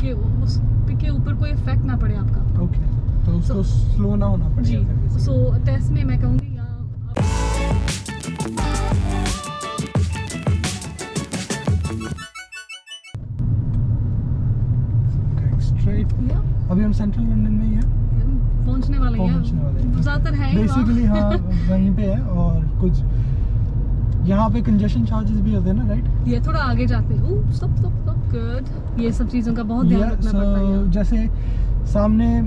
कि उसके ऊपर कोई इफेक्ट ना पड़े आपका। ओके, तो उसको स्लो ना होना पड़े। जी, सो टेस्ट में मैं कहूँगी स्ट्रेट। अभी हम सेंट्रल लंदन में ही हैं, पहुंचने वाले हैं, ज़्यादातर है बेसिकली। हाँ, वहीं पे है। और कुछ यहाँ पे कंजेशन चार्जेस भी होते हैं ना, राइट? ये थोड़ा आगे जाते हैं। Stop stop stop, good. ये सब चीज़ों का बहुत ध्यान रखना पड़ता है। जैसे सामने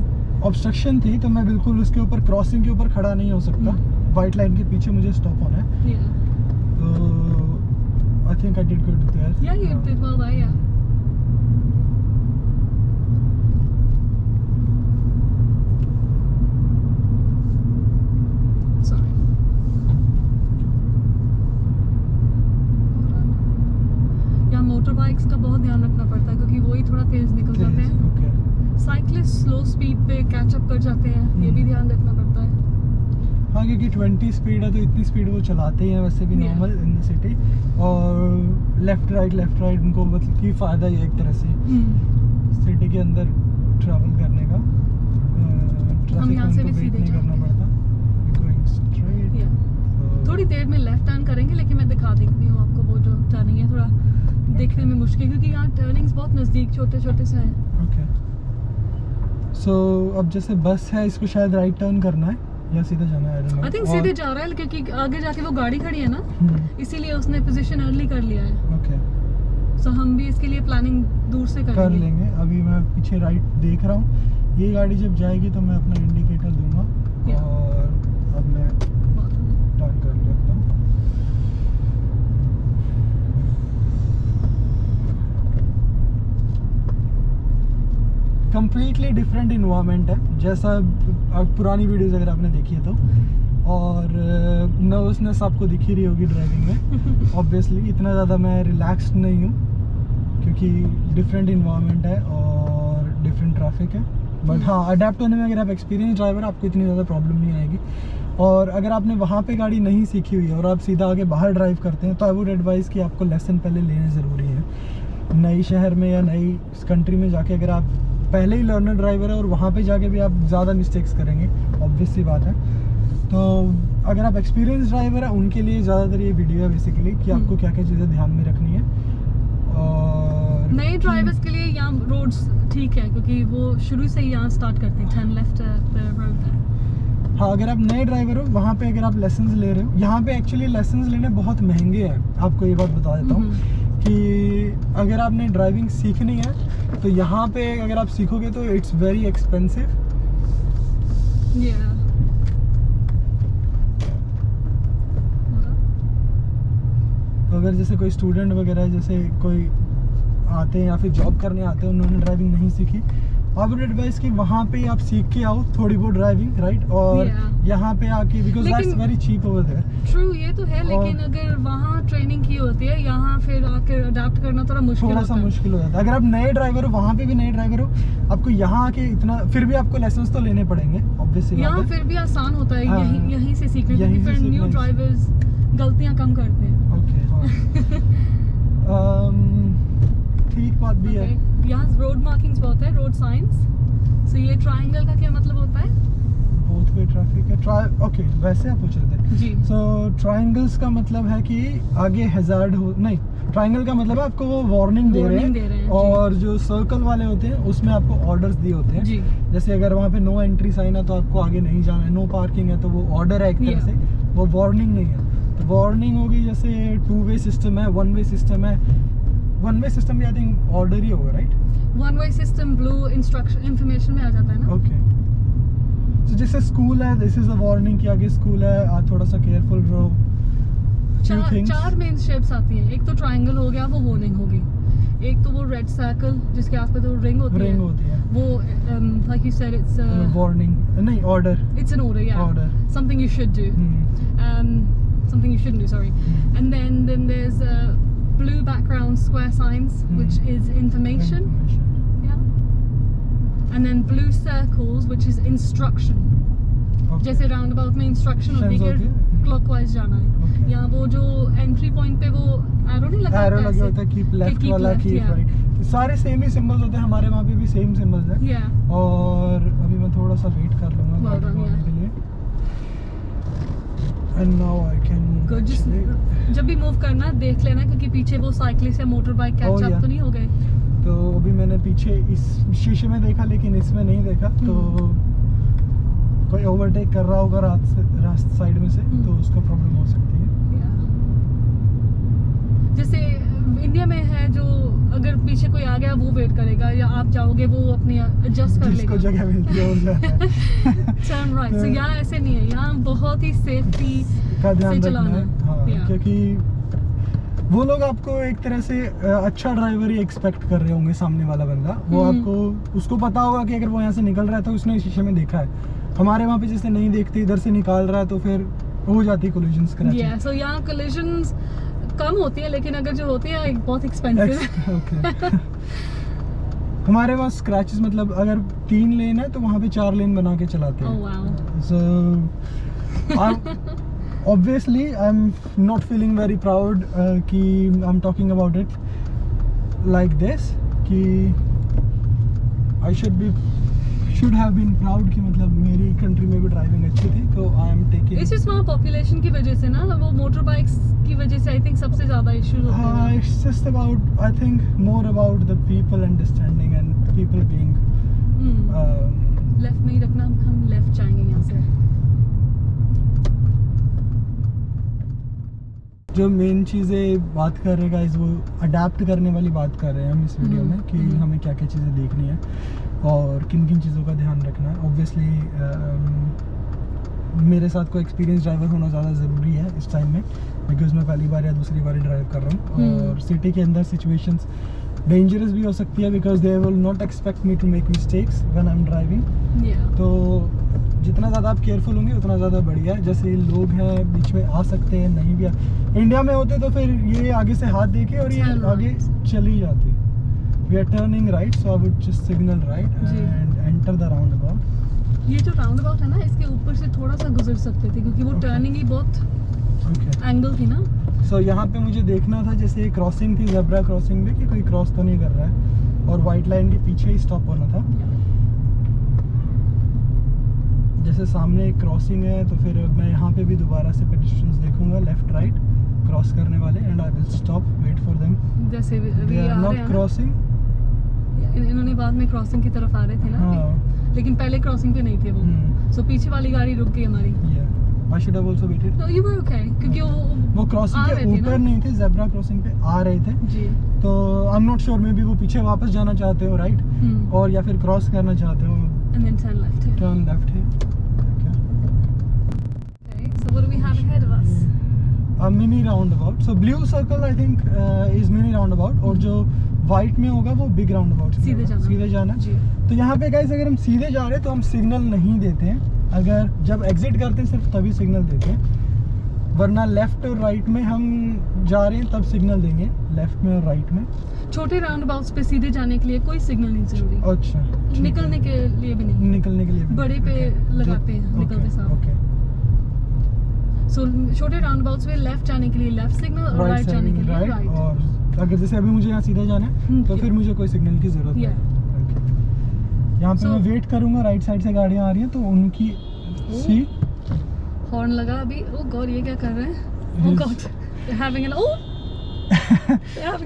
ऑब्स्ट्रक्शन थी तो मैं बिल्कुल उसके ऊपर, क्रॉसिंग के ऊपर खड़ा नहीं हो सकता। वाइट लाइन के पीछे मुझे स्टॉप होना है। तो I think I did good there. Yeah you did well there, yeah. Motor bikes का बहुत ध्यान रखना पड़ता है क्योंकि वही थोड़ा तेज निकल जाते हैं। साइकिलिस्ट स्लो स्पीड पे कैच अप कर जाते हैं, ये भी ध्यान रखना पड़ता है। हाँ, क्योंकि 20 स्पीड है तो इतनी स्पीड वो चलाते हैं वैसे भी नॉर्मल इन द सिटी। और लेफ्ट राइट उनको मतलब की फ़ायदा ही है एक तरह से सिटी के अंदर ट्रैवल करने का। हम यहाँ से भी सीधे नहीं करना पड़ता। Going straight. थोड़ी देर में लेफ्ट टर्न करेंगे, लेकिन मैं दिखा देती हूँ आपको वो जो टर्निंग है, थोड़ा देखने में मुश्किल क्योंकि यहाँ टर्निंग्स बहुत नज़दीक छोटे से हैं। ओके, सो अब जैसे बस है, इसको शायद राइट टर्न करना है या सीधा जाना है? आई थिंक सीधे जा रहा है क्योंकि आगे जाके वो गाड़ी खड़ी है ना, इसीलिए उसने पोजीशन अर्ली कर लिया है। ओके, सो हम भी इसके लिए प्लानिंग दूर से कर लेंगे। अभी मैं पीछे राइट देख रहा हूँ, ये गाड़ी जब जाएगी तो मैं अपना इंडिकेटर दूंगा। और अब मैं टर्न कर लेता हूँ। कंप्लीटली डिफरेंट इन्वायरमेंट है, जैसा पुरानी वीडियोस अगर आपने देखी है तो। और नर्वसनेस आपको दिख ही रही होगी ड्राइविंग में। ऑब्वियसली इतना ज़्यादा मैं रिलैक्स्ड नहीं हूँ क्योंकि डिफरेंट इन्वायरमेंट है और डिफरेंट ट्रैफिक है। बट हाँ, अडेप्ट होने में अगर आप एक्सपीरियंस ड्राइवर, आपको इतनी ज़्यादा प्रॉब्लम नहीं आएगी। और अगर आपने वहाँ पे गाड़ी नहीं सीखी हुई है और आप सीधा आगे बाहर ड्राइव करते हैं तो आई वुड एडवाइस कि आपको लेसन पहले लेना ज़रूरी है। नई शहर में या नई कंट्री में जाके अगर आप पहले ही लर्नर ड्राइवर है और वहाँ पे जाके भी आप ज़्यादा मिस्टेक्स करेंगे, ऑब्वियस सी बात है। तो अगर आप एक्सपीरियंस ड्राइवर है उनके लिए ज़्यादातर ये वीडियो है बेसिकली कि आपको क्या क्या चीज़ें ध्यान में रखनी है। और नए ड्राइवर्स के लिए यहाँ रोड्स ठीक है क्योंकि वो शुरू से ही यहाँ स्टार्ट करते हैं, टर्न लेफ्ट रोड है। हाँ, अगर आप नए ड्राइवर हो वहाँ पे अगर आप लेसन्स ले रहे हो, यहाँ पे एक्चुअली लेसन्स लेने बहुत महंगे हैं। आपको ये बात बता देता हूँ कि अगर आपने ड्राइविंग सीखनी है तो यहाँ पे अगर आप सीखोगे तो इट्स वेरी एक्सपेंसिव। तो अगर जैसे कोई स्टूडेंट वगैरह जैसे कोई आते हैं या फिर जॉब करने आते हैं, उन्होंने ड्राइविंग नहीं सीखी, आई वुड एडवाइस कि वहाँ पे आप सीख के आओ थोड़ी बहुत ड्राइविंग, राइट? और यहाँ पे आके because that's very cheap over there. True, ये तो है, लेकिन अगर वहाँ ट्रेनिंग की होती है, यहाँ फिर आके अडैप्ट करना थोड़ा मुश्किल हो जाता है। अगर आप नए ड्राइवर हो, वहाँ पे भी नए ड्राइवर हो, आपको यहाँ आके इतना फिर भी आपको लाइसेंस तो लेने पड़ेंगे ऑब्वियसली। यहाँ फिर भी आसान होता है यहीं से सीखने, क्योंकि फिर न्यू ड्राइवर्स गलतियाँ कम करते हैं। ठीक बात भी है। यहाँ रोड मार्किंग्स बहुत है, रोड साइंस। सो ये ट्रायंगल का क्या मतलब होता है? बोथ वे ट्रैफिक है। ओके, वैसे आप पूछ रहे थे जी। सो ट्रायंगल्स का मतलब है कि आगे हैजार्ड हो नहीं, ट्रायंगल का मतलब है आपको वो वार्निंग दे रहे हैं। और जो सर्कल वाले होते हैं उसमें आपको ऑर्डर्स दिए होते हैं जी। जैसे अगर वहाँ पे नो एंट्री साइन है तो आपको आगे नहीं जाना है, नो पार्किंग है तो वो ऑर्डर है एक तरह से, वो वार्निंग नहीं है। तो वार्निंग होगी, जैसे 2 वे सिस्टम है, 1 वे सिस्टम है। 1 वे सिस्टम भी आई थिंक ऑर्डर ही होगा, राइट? 1 वे सिस्टम ब्लू इंस्ट्रक्शन इंफॉर्मेशन में आ जाता है ना। ओके, तो जैसे स्कूल है, दिस इज अ वार्निंग कि आगे स्कूल है, आप थोड़ा सा केयरफुल रहो। चार मेन शेप्स आती हैं। एक तो ट्रायंगल हो गया, वो वार्निंग होगी। एक तो वो रेड सर्कल जिसके आसपास वो रिंग होती है, वो like you said it's warning, नहीं order, it's an order, yeah, order, something you should do, something you shouldn't do, sorry. And then there's blue background square signs, which is information, yeah, and then blue circles, which is instruction. जैसे roundabout में instruction होती है कि clockwise जाना है। यहाँ वो जो एंट्री पॉइंट पे वो एरो नहीं लगा होता है, कीप लेफ्ट वाला, कीप राइट, सारे सेम ही सिंबल्स होते हैं, हमारे वहाँ पे भी सेम सिंबल्स है। Yeah. और अभी मैं थोड़ा सा वेट कर लूँगा Well गाड़ी done, को आने yeah. के लिए। And now I can Good. actually- जब भी मूव करना देख लेना, क्योंकि पीछे वो साइकिलिस्ट या motor bike catch Oh, up yeah. तो नहीं हो गए। तो अभी मैंने पीछे इस शीशे में देखा लेकिन इसमें नहीं देखा, तो कोई ओवरटेक कर रहा होगा रास्ते साइड में से, तो उसको प्रॉब्लम हो सकती है। जैसे इंडिया में है जो अगर पीछे कोई आ गया वो वेट करेगा, या आप जाओगे वो अपने एडजस्ट कर जिसको लेगा। जगह मिलती है उस जगह टर्न राइट। सो यहाँ ऐसे नहीं है, यहाँ बहुत ही सेफ्टी का ध्यान से रखना चलाना है। है। हाँ, Yeah. क्योंकि वो लोग आपको एक तरह से अच्छा ड्राइवर ही एक्सपेक्ट कर रहे होंगे, सामने वाला बंदा वो आपको, उसको पता होगा कि अगर वो यहाँ से निकल रहा है तो उसने शीशे में देखा है। हमारे वहाँ पे जैसे नहीं देखते, इधर से निकाल रहा है तो फिर हो जाती है कोलिजन Yeah, so यहाँ collisions कम होती है, लेकिन अगर जो होती है बहुत एक्सपेंसिव है। ओके। हमारे पास स्क्रैचेस मतलब अगर 3 लेन है तो वहाँ पे 4 लेन बना के चलाते Oh हैं। wow. So obviously I'm not feeling very proud कि I'm talking about it like this कि I should have been proud कि मतलब मेरी कंट्री में भी ड्राइविंग अच्छी थी, तो I am taking। It's just वहाँ पॉपुलेशन की वजह से ना, वो मोटर बाइक्स की वजह से आई थिंक सबसे ज्यादा इश्यूज होते हैं। It's just about, I think more about the people understanding and people being left में ही रखना, हम लेफ्ट जाएंगे यहाँ से। जो मेन चीज़ें बात कर रहे गाइस, वो अडेप्ट करने वाली बात कर रहे हैं हम इस वीडियो में कि हमें क्या क्या चीज़ें देखनी है और किन किन चीज़ों का ध्यान रखना है। ऑब्वियसली मेरे साथ कोई एक्सपीरियंस ड्राइवर होना ज़्यादा ज़रूरी है इस टाइम में, बिकॉज मैं पहली बार या दूसरी बार ड्राइव कर रहा हूँ और सिटी के अंदर सिचुएशंस डेंजरस भी हो सकती है, because they will not expect me to make mistakes when I am driving. तो जितना ज़्यादा आप केयरफुल होंगे उतना ज़्यादा बढ़िया है। जैसे लोग हैं बीच में आ सकते हैं, नहीं भी इंडिया में होते तो फिर ये आगे से हाथ देके और ये आगे चली जाती। We are turning right, so I would just signal right and enter the roundabout. ये जो राउंड अबाउट है ना, इसके ऊपर से थोड़ा सा गुजर सकते थे क्योंकि वो टर्निंग ही बहुत एंगल थी ना। सो यहाँ पे मुझे देखना था, जैसे क्रॉसिंग थी ज़ेब्रा क्रॉसिंग में, कि कोई क्रॉस तो नहीं कर रहा है और वाइट लाइन के पीछे ही स्टॉप होना था। जैसे सामने एक क्रॉसिंग है तो फिर मैं यहाँ पे भी दोबारा से पेडिस्ट्रियंस देखूंगा लेफ्ट राइट क्रॉस करने वाले, and I will stop, wait for them. जैसे दे आर नॉट क्रॉसिंग, इन्होंने बाद में क्रॉसिंग की तरफ आ रहे थे ना, लेकिन पहले क्रॉसिंग पे नहीं थे वो। सो पीछे वाली गाड़ी रुक गई हमारी। I should have also waited. No, you were okay, क्योंकि वो क्रॉसिंग के ऊपर नहीं थे, ज़ेब्रा क्रॉसिंग पे आ रहे थे जी। तो I am not sure, may be वो पीछे वापस जाना चाहते हो राइट, और या फिर क्रॉस करना चाहते हो। And then turn left here. Turn left here. Okay, so what do we have ahead of us? A mini roundabout. So blue circle I think is mini roundabout, और जो white में होगा वो big roundabout। सीधे जाना जी। तो यहाँ पे गाइस अगर हम सीधे जा रहे हैं तो हम सिग्नल नहीं देते हैं, अगर जब एग्जिट करते हैं सिर्फ तभी सिग्नल देते हैं, वरना लेफ्ट और राइट में हम जा रहे हैं तब सिग्नल देंगे, लेफ्ट में और राइट में। छोटे राउंड अबाउट्स पे सीधे जाने के लिए कोई सिग्नल नहीं जरूरी। अच्छा, निकलने के लिए भी नहीं, निकलने के लिए भी बड़े पे लगाते हैं निकलते साथ। ओके। सो छोटे राउंड अबाउट्स में लेफ्ट जाने के लिए लेफ्ट सिग्नल और राइट जाने के लिए राइट। और अगर जैसे अभी मुझे यहाँ सीधा जाना है तो फिर मुझे कोई सिग्नल की जरूरत नहीं है। यहाँ पे मैं वेट करूंगा, राइट साइड से गाड़ियाँ आ रही हैं तो उनकी सी हॉर्न लगा अभी। ओ गॉड, ये क्या कर रहे हैं? ओ गॉड, हैविंग एन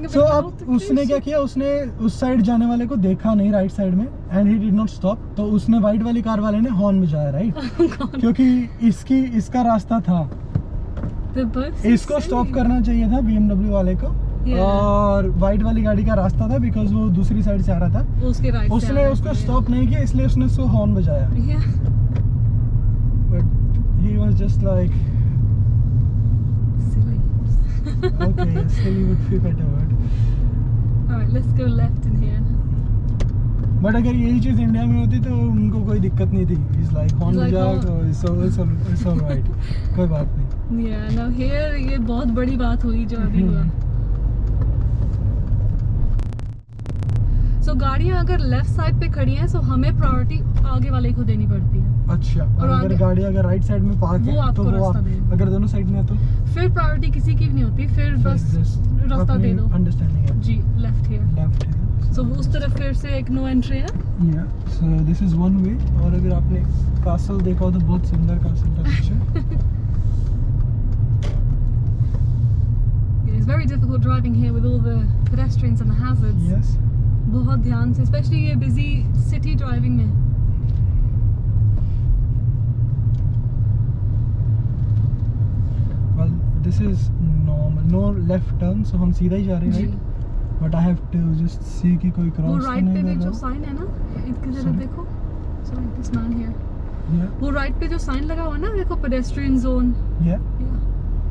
सो अब उसने क्या किया, उसने उस साइड जाने वाले को देखा नहीं राइट साइड में, and he did not stop, तो उसने वाइट वाली कार वाले ने हॉर्न बजाया राइट, क्योंकि इसका रास्ता था, इसको स्टॉप करना चाहिए था BMW वाले को, और वाइट वाली गाड़ी का रास्ता था बिकॉज वो दूसरी साइड से आ रहा था, उसने उसको स्टॉप नहीं किया इसलिए उसने उसको हॉर्न बजाया। But he was just like okay, silly would be better word. Alright, let's go left in here. But अगर यही चीज इंडिया में होती तो उनको कोई दिक्कत नहीं थी, इज लाइक हॉर्न बजा, इट्स ऑलराइट, कोई बात नहीं। Yeah, now here ये बहुत बड़ी बात हुई जो अभी हुआ। सो गाड़ियाँ अगर लेफ्ट साइड पे खड़ी हैं, सो हमें प्रायोरिटी आगे वाले को देनी पड़ती है। अच्छा, और अगर गाड़ी अगर राइट साइड में पार्क है तो वो अगर दोनों साइड में है तो फिर प्रायोरिटी किसी की भी नहीं होती, फिर बस रास्ता दे दो। अंडरस्टैंडिंग है जी। लेफ्ट हियर, लेफ्ट है, सो उस तरफ फिर से एक नो एंट्री है। या so this is one way. और अगर आपने कासल देखा हो तो बहुत सुंदर कासल था पीछे। It's very difficult driving here with all the pedestrians and the hazards. Yes. बहुत ध्यान से, especially ये busy city driving में। Well, this is normal. No left turn, so हम सीधा ही जा रहे हैं, right? But I have to just see कि कोई क्रॉस वो तो राइट नहीं पे कर भी रहा। जो साइन है ना, इधर Sorry. देखो। Sorry, this man here. Yeah. वो राइट पे जो साइन लगा हुआ है ना, देखो pedestrian zone। Yeah.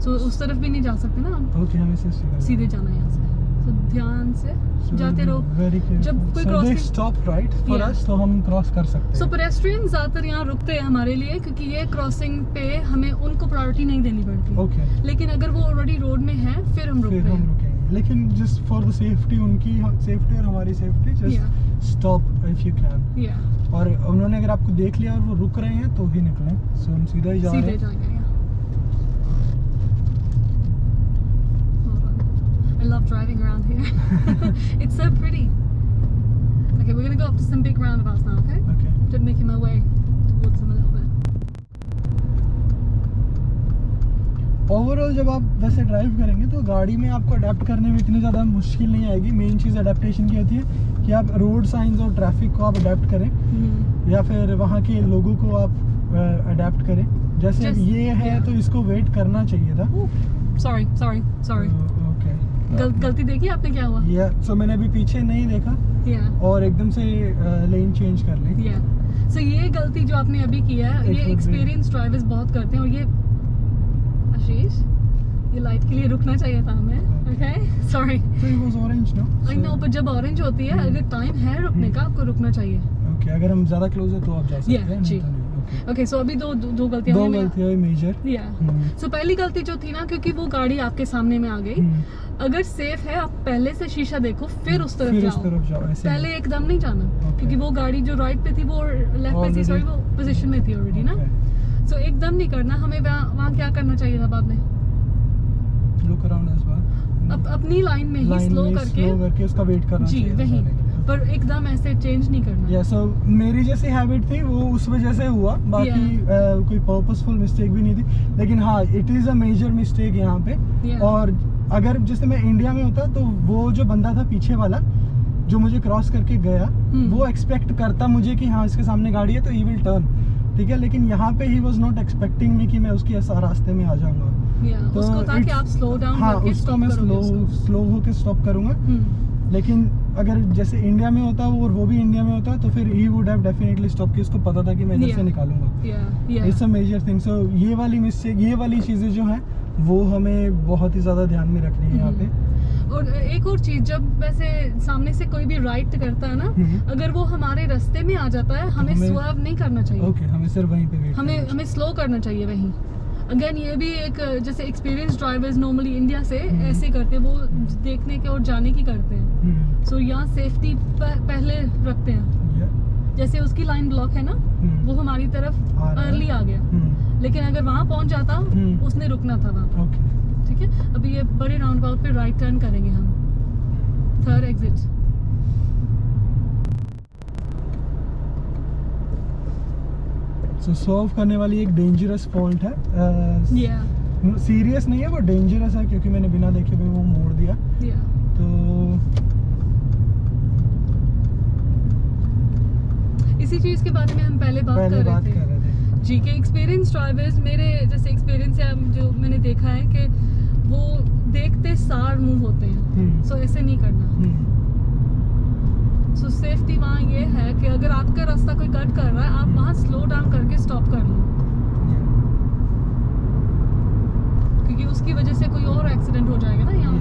सो उस तरफ भी नहीं जा सकते ना हम, Okay, हमें सीधे जाना है यहाँ से। तो ध्यान से So जाते रहो। very careful. जब कोई So crossing- they stop right for Yeah. us, तो हम क्रॉस कर सकते सो हैं। पेडेस्ट्रियन ज्यादातर यहाँ रुकते हैं हमारे लिए, क्योंकि ये क्रॉसिंग पे हमें उनको प्रायोरिटी नहीं देनी पड़ती। Okay. लेकिन अगर वो ऑलरेडी रोड में है फिर हम फिर रुकते हम हैं। रुकेंगे, लेकिन just for the safety, उनकी सेफ्टी और हमारी safety, just Yeah. stop if you can. Yeah. और उन्होंने अगर आपको देख लिया और वो रुक रहे हैं तो ही निकलें। सो हम सीधा ही जा रहे सीधे हैं। जाएंगे। I love driving around here. It's so pretty. Okay, we're gonna go up to some big roundabouts now, okay? Okay. Just making my way towards them a little bit. Overall जब आप वैसे ड्राइव करेंगे तो गाड़ी में आपको adapt करने में इतनी ज़्यादा मुश्किल नहीं आएगी। मेन चीज़ अडेप्टेशन की होती है कि आप रोड साइंस और ट्रैफिक को आप अडेप्ट करें, या फिर वहाँ के लोगों को आप अडेप्ट करें। जैसे Just- ये है yeah. तो इसको वेट करना चाहिए था। Sorry. ओके। गलती देखी आपने क्या हुआ? ये सो मैंने अभी पीछे नहीं देखा Yeah. और एकदम से लेन चेंज कर ली। Yeah. So ये गलती जो आपने अभी की है, It ये would be- एक्सपीरियंस ड्राइवर्स बहुत करते हैं। और ये आशीष, ये लाइट के लिए रुकना चाहिए था हमें। Okay, sorry. So it was orange, no? I know, पर जब ऑरेंज होती है, अगर टाइम है रुकने का, आपको रुकना चाहिए। ओके, अगर हम ज़्यादा क्लोज है तो आप जा सकते Yeah, हैं, जी। नहीं तो नहीं। ओके। ओके, सो अभी दो गलतियां दो हुई। गलतियाँ हुई मेजर। सो पहली गलती जो थी ना, क्योंकि वो गाड़ी आपके सामने में आ गई। अगर सेफ है, आप पहले से शीशा देखो, फिर उस तरफ फिर उस जाओ। तरफ जाओ, ऐसे पहले एकदम नहीं जाना, Okay. क्योंकि वो गाड़ी जो राइट पे थी वो लेफ्ट पे थी, Already- सॉरी, वो पोजीशन में थी ऑलरेडी ना। सो एकदम नहीं करना हमें। वहाँ क्या करना चाहिए था बाद में? Look around as well. अपनी लाइन में ही स्लो करके उसका वेट करना जी, चाहिए वही। जाने के लिए। पर एकदम ऐसे चेंज नहीं करना। या सो मेरी जैसी हैबिट थी वो उस वजह से हुआ, बाकी कोई पर्पसफुल मिस्टेक भी नहीं थी। लेकिन हाँ, it is a major mistake यहाँ पे। Yeah. और अगर जैसे मैं इंडिया में होता तो वो जो बंदा था पीछे वाला जो मुझे क्रॉस करके गया, वो एक्सपेक्ट करता मुझे कि हाँ इसके सामने गाड़ी है तो ही विल टर्न, ठीक है। लेकिन यहाँ पे he was not expecting me कि मैं उसके रास्ते में आ जाऊंगा। तो उसको था कि आप स्लो डाउन हाँ, करके उसको stop मैं करोगे उसको। स्लो होके स्टॉप करूंगा। लेकिन अगर जैसे इंडिया में होता और वो भी इंडिया में होता तो फिर he would have definitely stop, कि उसको पता था कि मैं इधर से Yeah. निकालूंगा। It's a major thing. So ये वाली मिस्टेक, ये वाली चीज़ें जो हैं वो हमें बहुत ही ज़्यादा ध्यान में रखनी है यहाँ पे। और एक और चीज, जब वैसे सामने से कोई भी राइट करता है ना, अगर वो हमारे रास्ते में आ जाता है, हमें स्वर्व नहीं करना चाहिए। ओके, हमें सिर्फ वहीं पे वेट हमें स्लो करना चाहिए वहीं। अगेन ये भी एक, जैसे एक्सपीरियंस ड्राइवर्स नॉर्मली इंडिया से ऐसे करते हैं, वो देखने के और जाने की करते हैं। सो यहाँ सेफ्टी पहले रखते हैं। जैसे उसकी लाइन ब्लॉक है ना, वो हमारी तरफ अर्ली आ गया, लेकिन अगर वहाँ पहुँच जाता उसने रुकना था वहाँ। ओके, ठीक है, अभी ये बड़े राउंड अबाउट पे राइट टर्न करेंगे हम, थर्ड एग्जिट। सो सॉल्व करने वाली एक डेंजरस फॉल्ट है। सीरियस नहीं है, वो डेंजरस है क्योंकि मैंने बिना देखे हुए वो मोड़ दिया। तो इसी चीज के बारे में हम पहले बात कर रहे थे जी, के एक्सपीरियंस ड्राइवर्स, मेरे जैसे एक्सपीरियंस है जो मैंने देखा है कि वो देखते सार मूव होते हैं। सो ऐसे नहीं करना। सो सेफ्टी वहाँ ये है कि अगर आपका रास्ता कोई कट कर रहा है, आप वहाँ स्लो डाउन करके स्टॉप कर लो, क्योंकि उसकी वजह से कोई और एक्सीडेंट हो जाएगा ना यहाँ।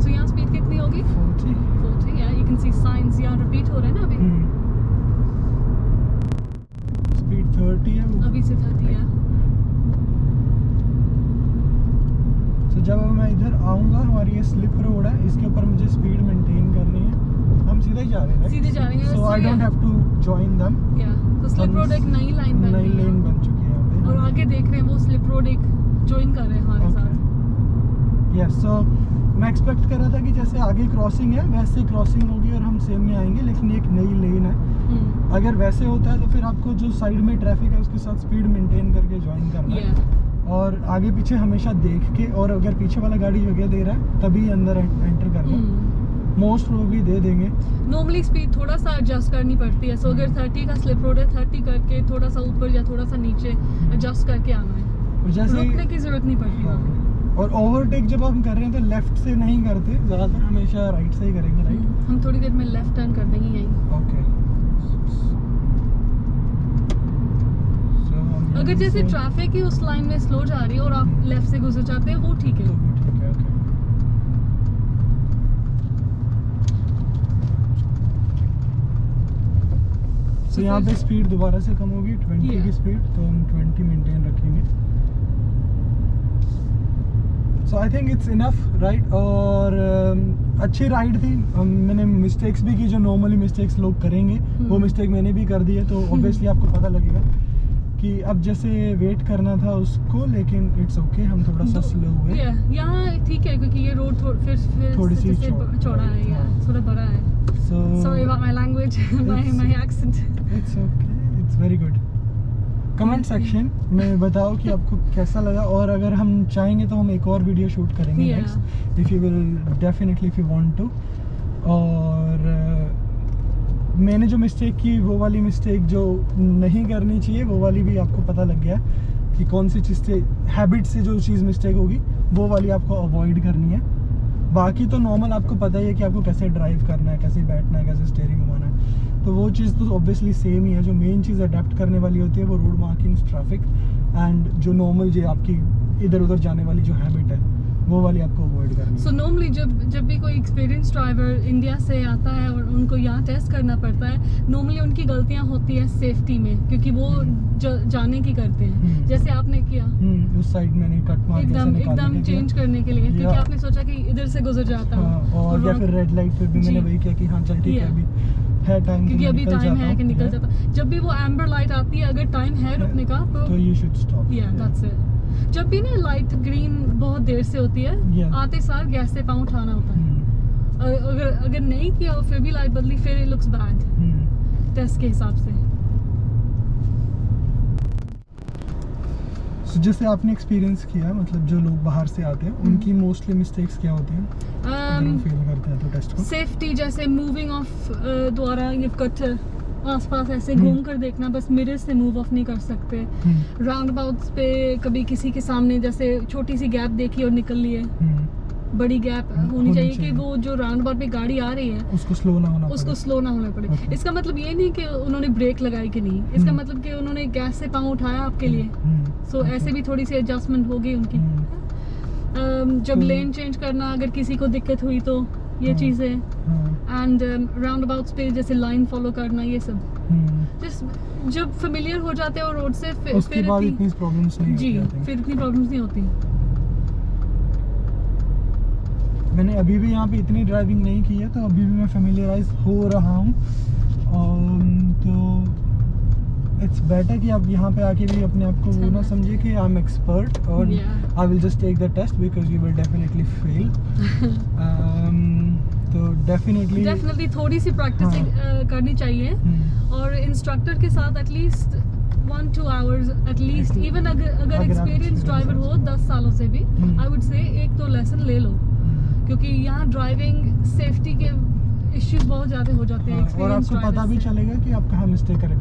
सो यहाँ स्पीड कितनी होगी? 40। या यू कैन सी साइंस यहाँ रिपीट हो रहे हैं ना अभी। स्पीड 30 है वो। अभी से 30 है। तो जब मैं इधर आऊँगा, हमारी ये स्लिप रोड है, इसके ऊपर मुझे स्पीड मेंटेन करनी है। हम सीधे ही जा रहे हैं, सीधे जा रहे हैं। So I don't have to join them. या तो स्लिप रोड एक नई लाइन बन नई लेन बन चुकी है यहाँ पे, और आगे देख रहे हैं वो स्लिप रोड एक ज्वाइन कर रहे हैं हमारे साथ। यस। सो मैं एक्सपेक्ट कर रहा था कि जैसे आगे क्रॉसिंग है वैसे क्रॉसिंग होगी और हम सेम में आएंगे, लेकिन एक नई लेन है। अगर वैसे होता है तो फिर आपको जो साइड में ट्रैफिक है उसके साथ स्पीड मेंटेन करके ज्वाइन करना है और आगे पीछे हमेशा देख के, और अगर पीछे वाला गाड़ी जगह दे रहा है तभी अंदर एंटर करना। मोस्ट प्रोबेबली दे देंगे। नॉर्मली स्पीड थोड़ा सा एडजस्ट करनी पड़ती है, सो अगर 30 का स्लिप रोड है 30 करके थोड़ा सा ऊपर या थोड़ा सा नीचे एडजस्ट करके आना है, और जैसे रुकने की जरूरत नहीं पड़ती वहाँ। और ओवरटेक जब हम कर रहे हैं तो लेफ्ट से नहीं करते, ज़्यादातर हमेशा राइट से ही करेंगे। राइट, हम थोड़ी देर में लेफ्ट टर्न कर देंगे यहीं। ओके। अगर जैसे ट्रैफिक ही उस लाइन में स्लो जा रही है और आप लेफ्ट से गुजर जाते हैं वो ठीक है। तो यहाँ पे स्पीड दोबारा से कम होगी 20 की स्पीड, तो हम 20 मेंटेन रखेंगे। So I think it's enough, right. और अच्छी राइड थी। मैंने मिस्टेक्स भी की जो नॉर्मली मिस्टेक्स लोग करेंगे, वो मिस्टेक मैंने भी कर दी है, तो ऑब्वियसली आपको पता लगेगा कि अब जैसे वेट करना था उसको, लेकिन इट्स ओके, हम थोड़ा सा स्लो हुए। यहाँ ठीक है क्योंकि ये रोड फिर थोड़ी सी चौड़ा है या थोड़ा बड़ा है। Sorry about my language, my accent. It's okay, it's very good. Comment section में बताओ कि आपको कैसा लगा, और अगर हम चाहेंगे तो हम एक और वीडियो शूट करेंगे next, if you will definitely, if you want to. और मैंने जो मिस्टेक की वो वाली मिस्टेक जो नहीं करनी चाहिए वो वाली भी आपको पता लग गया कि कौन सी चीज़ से, हैबिट से जो चीज़ मिस्टेक होगी वो वाली आपको अवॉइड करनी है। बाकी तो नॉर्मल आपको पता ही है कि आपको कैसे ड्राइव करना है, कैसे बैठना है, कैसे स्टीयरिंग घुमाना है, तो वो चीज़ तो ऑब्वियसली सेम ही है। जो मेन चीज़ अडेप्ट करने वाली होती है वो रोड मार्किंग्स, ट्रैफिक एंड जो नॉर्मल जो आपकी इधर उधर जाने वाली जो हैबिट है वो वाली आपको अवॉइड करनी है। सो नॉर्मली जब भी कोई एक्सपीरियंस ड्राइवर इंडिया से आता है और उनको यहाँ टेस्ट करना पड़ता है, नॉर्मली उनकी गलतियाँ होती है सेफ्टी में, क्योंकि वो जाने की करते हैं, जैसे आपने किया उस साइड में नहीं कट मार एकदम चेंज करने के लिए, क्योंकि आपने सोचा कि इधर से गुजर जाता हूँ, और या फिर रेड लाइट पे भी मैंने वही किया कि हाँ चल ठीक है अभी है टाइम, क्योंकि अभी टाइम है कि निकल जाता। जब भी वो एम्बर लाइट आती है, अगर टाइम है रुकने का तो you should stop. That's it. जब भी ना लाइट ग्रीन बहुत देर से होती है, आते सार गैस से पाँव उठाना होता है। अगर नहीं किया और फिर भी लाइट बदली, फिर इट लुक्स बैड टेस्ट के हिसाब से। So, जैसे आपने एक्सपीरियंस किया, मतलब जो लोग बाहर से आते हैं उनकी मोस्टली मिस्टेक्स क्या होती हैं फेल करते हैं तो टेस्ट को? सेफ्टी, जैसे मूविंग ऑफ द्वारा ये कट आसपास ऐसे घूम कर देखना, बस मिरर से मूव ऑफ नहीं कर सकते। राउंड अबाउट्स पे कभी किसी के सामने जैसे छोटी सी गैप देखी और निकल लिए, बड़ी गैप होनी चाहिए कि वो जो राउंड अबाउट पे गाड़ी आ रही है उसको स्लो ना होना पड़े। इसका मतलब ये नहीं कि उन्होंने ब्रेक लगाई कि नहीं, इसका मतलब कि उन्होंने गैस से पाँव उठाया आपके लिए। सो ऐसे भी थोड़ी सी एडजस्टमेंट होगी उनकी। जब लेन चेंज करना, अगर किसी को दिक्कत हुई तो ये चीज़ें, एंड राउंड अबाउट्स पे जैसे लाइन फॉलो करना, ये सब जब फेमिलियर हो जाते हैं और रोड से फिर इतनी प्रॉब्लम्स नहीं होती। मैंने अभी भी यहाँ पे इतनी ड्राइविंग नहीं की है, तो अभी भी मैं फेमिलियराइज हो रहा हूँ। तो इट्स बेटर कि आप यहाँ पे आके भी अपने आप को वो ना समझिए कि आई एम एक्सपर्ट और I will just take the test because you will definitely fail. तो डेफिनेटली थोड़ी सी प्रैक्टिस करनी चाहिए, और इंस्ट्रक्टर के साथ एटलीस्ट 1-2 आवर्स एटलीस्ट, इवन अगर एक्सपीरियंस ड्राइवर हो 10 सालों से भी, आई वुड से एक तो लेसन ले लो, क्योंकि यहाँ ड्राइविंग सेफ्टी के इश्यूज बहुत ज़्यादा हो जाते हैं। और आपको पता भी चलेगा कि आप कहाँ मिस्टेक करें।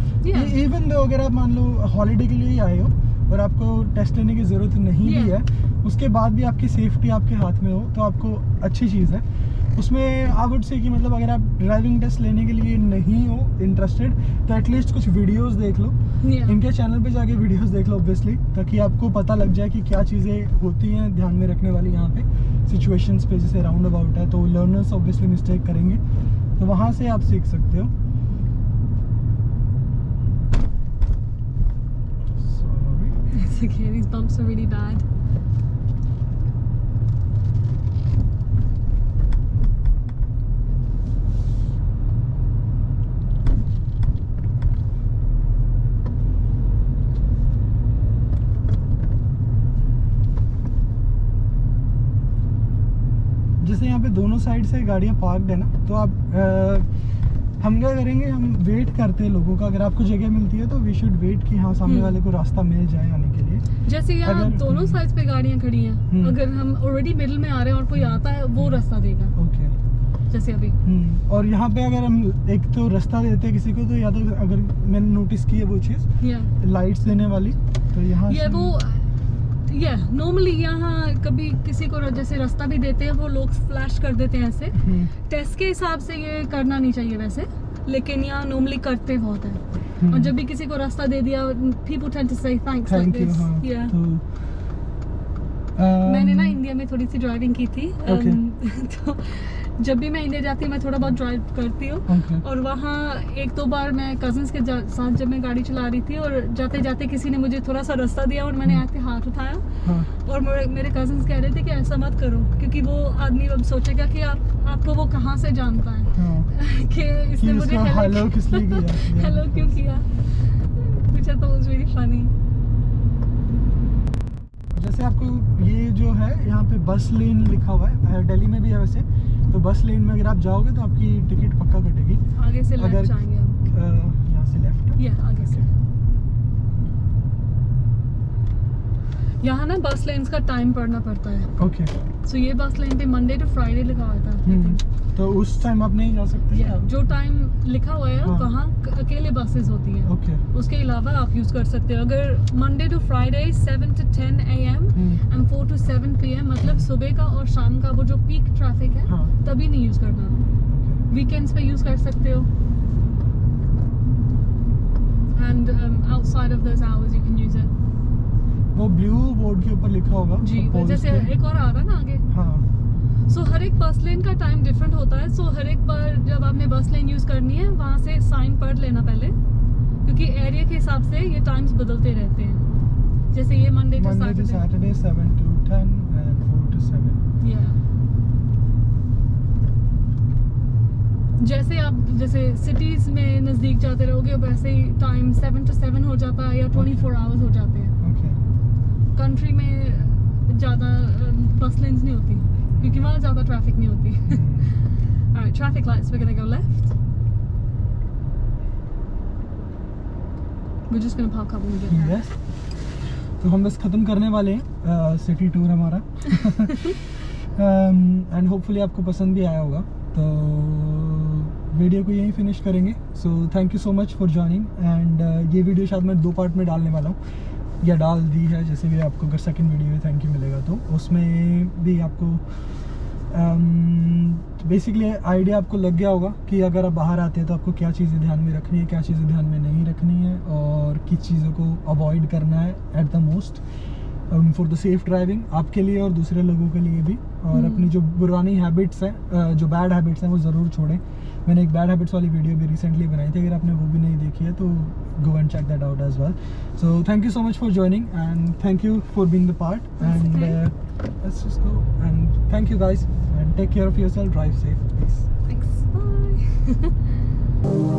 इवन दो अगर आप मान लो हॉलीडे के लिए ही आए हो और आपको टेस्ट लेने की ज़रूरत नहीं भी है, उसके बाद भी आपकी सेफ्टी आपके हाथ में हो तो आपको अच्छी चीज़ है। उसमें आई वुड से कि मतलब अगर आप ड्राइविंग टेस्ट लेने के लिए नहीं हो इंटरेस्टेड तो एटलीस्ट कुछ वीडियोस देख लो, इनके चैनल पे जाके वीडियोस देख लो ऑब्वियसली, ताकि आपको पता लग जाए कि क्या चीज़ें होती हैं ध्यान में रखने वाली यहाँ पे सिचुएशंस पे। जैसे राउंड अबाउट है तो लर्नर्स ऑब्वियसली मिस्टेक करेंगे, तो वहाँ से आप सीख सकते हो। It's okay, these bumps are really bad. दोनों साइड से गाड़ियाँ पार्कड है ना, तो आप हम क्या करेंगे, हम वेट करते हैं लोगों का। अगर आपको जगह मिलती है तो वी शुड वेट कि हाँ सामने वाले को रास्ता मिल जाए आने के लिए। जैसे यहाँ दोनों साइड्स पे गाड़ियाँ खड़ी हैं, अगर हम ऑलरेडी मिडिल में आ रहे हैं और कोई आता है वो रास्ता देगा। ओके, जैसे अभी और यहाँ पे अगर हम एक तो रास्ता देते हैं किसी को, तो या तो अगर मैंने नोटिस की है वो चीज़ लाइट्स देने वाली, तो यहाँ वो नॉर्मली यहाँ कभी किसी को जैसे रास्ता भी देते हैं वो लोग फ्लैश कर देते हैं ऐसे। टेस्ट के हिसाब से ये करना नहीं चाहिए वैसे, लेकिन यहाँ नॉर्मली करते बहुत है। और जब भी किसी को रास्ता दे दिया, people tend to say thanks like this. Yeah. मैंने ना इंडिया में थोड़ी सी ड्राइविंग की थी, तो जब भी मैं इंडिया जाती हूँ मैं थोड़ा बहुत ड्राइव करती हूँ। और वहाँ एक दो बार मैं कजन्स के साथ जब मैं गाड़ी चला रही थी और जाते जाते किसी ने मुझे थोड़ा सा रास्ता दिया और मैंने ऐसे हाथ उठाया, और मेरे कजन्स कह रहे थे कि ऐसा मत करो, क्योंकि वो आदमी अब सोचेगा कि आपको वो कहाँ से जानता है कि इसने मुझे हेलो क्यों किया, which I thought was really funny. जैसे आपको ये जो है यहाँ पे बस लेन लिखा हुआ है, दिल्ली में भी है वैसे, तो बस लेन में अगर आप जाओगे तो आपकी टिकट पक्का कटेगी। आगे से लेफ्ट जाएंगे हम, यहाँ से लेफ्ट, आगे से। यहाँ ना बस लेन्स का टाइम पढ़ना पड़ता है। ओके, सो ये बस लेन पे मंडे टू फ्राइडे लिखा हुआ था, तो उस टाइम आप नहीं जा सकते। जो टाइम लिखा हुआ है वहाँ अकेले बसेस होती है। उसके अलावा आप यूज कर सकते हो। अगर Monday to Friday 7 to 10 AM and 4 to 7 PM, मतलब सुबह का और शाम का वो जो पीक ट्रैफिक है तभी नहीं यूज करना। वीकेंड्स पे यूज कर सकते हो, and outside of those hours you can use it. वो ब्लू बोर्ड के ऊपर लिखा होगा जी, जैसे एक और आ रहा है ना आगे। सो हर एक बस लेन का टाइम डिफरेंट होता है। सो हर एक बार जब आपने बस लेन यूज करनी है वहाँ से साइन पढ़ लेना पहले, क्योंकि एरिया के हिसाब से ये टाइम्स बदलते रहते हैं। जैसे ये Monday to Saturday 7 to 10 and 4 to 7। जैसे आप सिटीज में नजदीक जाते रहोगे वैसे ही टाइम 7 to 7 हो जाता है या 24 आवर्स हो जाते हैं। कंट्री में ज़्यादा बस लेन्स नहीं होती क्योंकि वहाँ ज़्यादा ट्रैफिक नहीं होती। Alright, traffic lights, we're gonna go left. We're just gonna park up when we get there. तो हम बस ख़त्म करने वाले हैं सिटी टूर हमारा। एंड होपफुली आपको पसंद भी आया होगा, तो वीडियो को यहीं फिनिश करेंगे। सो thank you so much for joining, and ये वीडियो शायद मैं 2 पार्ट में डालने वाला हूँ या डाल दी है। जैसे भी आपको अगर सेकंड वीडियो में थैंक यू मिलेगा तो उसमें भी आपको बेसिकली आइडिया आपको लग गया होगा कि अगर आप बाहर आते हैं तो आपको क्या चीज़ें ध्यान में रखनी है, क्या चीज़ें ध्यान में नहीं रखनी है, और किस चीज़ों को अवॉइड करना है at the most for the safe driving, आपके लिए और दूसरे लोगों के लिए भी। और अपनी जो पुरानी हैबिट्स हैं, जो बैड हैबिट्स हैं, वो ज़रूर छोड़ें। मैंने एक बैड हैबिट्स वाली वीडियो भी रिसेंटली बनाई थी, अगर आपने वो भी नहीं देखी है तो go and check that out as well. So thank you so much for joining and thank you for being the part, and let's just go and thank you guys and take care of yourself, drive safe, please. Thanks, bye.